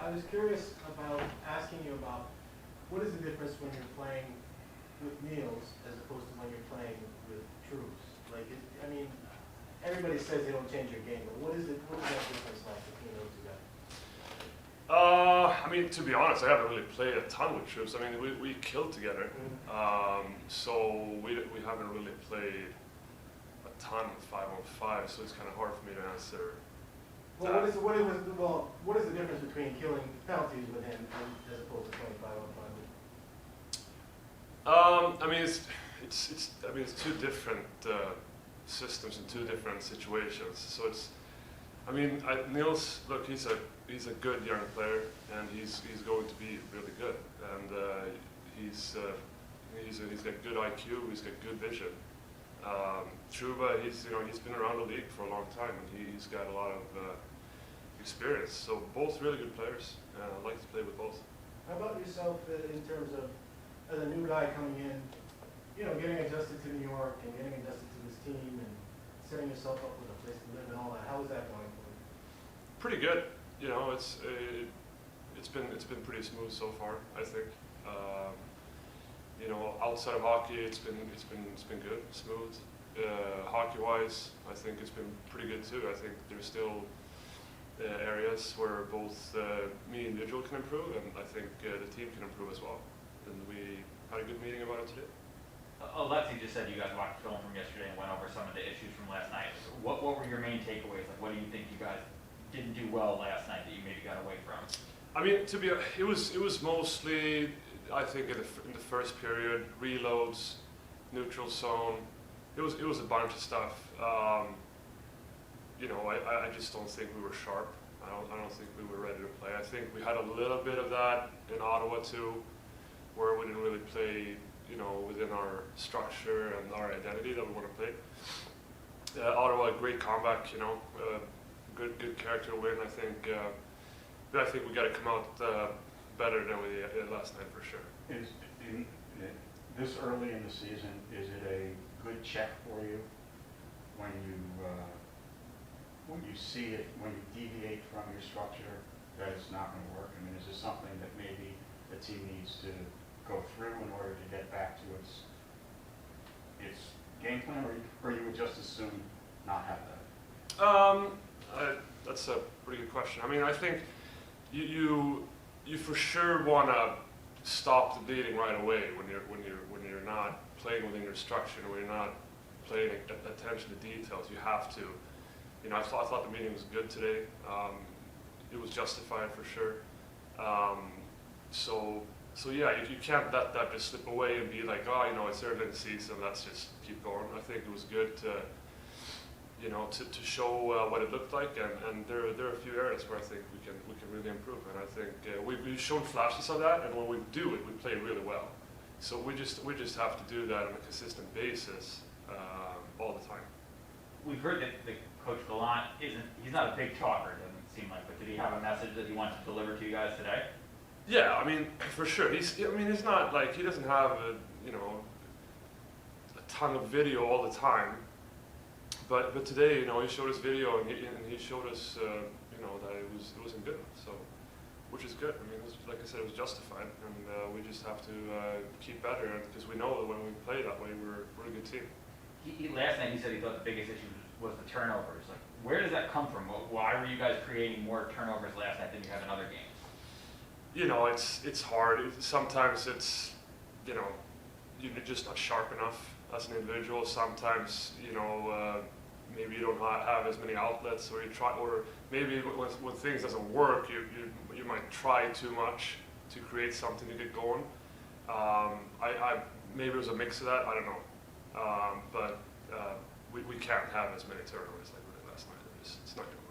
I was curious about asking you about what is the difference when you're playing with Niels as opposed to when you're playing with Trues? Like, I mean, everybody says they don't change your game, but what is that difference like between those two guys? I mean, to be honest, I haven't really played a ton with Trues. I mean, we killed together, so we haven't really played a ton of 5-on-5. So it's kind of hard for me to answer. Well, what is the difference between killing penalties with him as opposed to playing 5-on-5? I mean, it's two different systems and two different situations. So I mean, Niels, look, he's a good young player, and he's going to be really good. And he's got good IQ, he's got good vision. Truba, he's been around the league for a long time, and he's got a lot of experience. So both really good players. I like to play with both. How about yourself in terms of, as a new guy coming in, getting adjusted to New York and getting adjusted to this team and setting yourself up with a place to live and all that? How is that going for you? Pretty good. It's been pretty smooth so far, I think. Outside of hockey, it's been good, smooth. Hockey-wise, I think it's been pretty good too. I think there's still areas where both me individual can improve, and I think the team can improve as well. And we had a good meeting about it today. Alexi just said you guys watched film from yesterday and went over some of the issues from last night. What were your main takeaways? Like, what do you think you guys didn't do well last night that you maybe got away from? I mean, it was mostly, I think, in the first period, reloads, neutral zone. It was a bunch of stuff. I just don't think we were sharp. I don't think we were ready to play. I think we had a little bit of that in Ottawa too, where we didn't really play, within our structure and our identity that we want to play. Ottawa, great comeback, good character win. I think we got to come out better than we did last night for sure. This early in the season, is it a good check for you when you see it, when you deviate from your structure, that it's not going to work? I mean, is this something that maybe the team needs to go through in order to get back to its game plan, or you would just as soon not have that? That's a pretty good question. I mean, I think you for sure want to stop the bleeding right away when you're not playing within your structure and when you're not paying attention to details. You have to. I thought the meeting was good today. It was justified for sure. So yeah, you can't let that just slip away and be like, it's early in the season, let's just keep going. I think it was good to show what it looked like, and there are a few areas where I think we can really improve. And I think we've shown flashes of that, and when we do it, we play really well. So we just have to do that on a consistent basis all the time. We've heard that Coach Gallant he's not a big talker, doesn't seem like, but did he have a message that he wants to deliver to you guys today? Yeah, I mean, for sure. He's not like, he doesn't have a ton of video all the time. But today, he showed us video and he showed us, that it wasn't good enough. So, which is good. I mean, like I said, it was justified, and we just have to keep better, because we know that when we play that way, we're a good team. Last night he said he thought the biggest issue was the turnovers. Like, where does that come from? Why were you guys creating more turnovers last night than you have in other games? It's hard. Sometimes it's, you're just not sharp enough as an individual. Sometimes, maybe you don't have as many outlets, or maybe when things doesn't work, you might try too much to create something to get going. Maybe it was a mix of that. I don't know. But we can't have as many turnovers like we did last night. It's not going to work.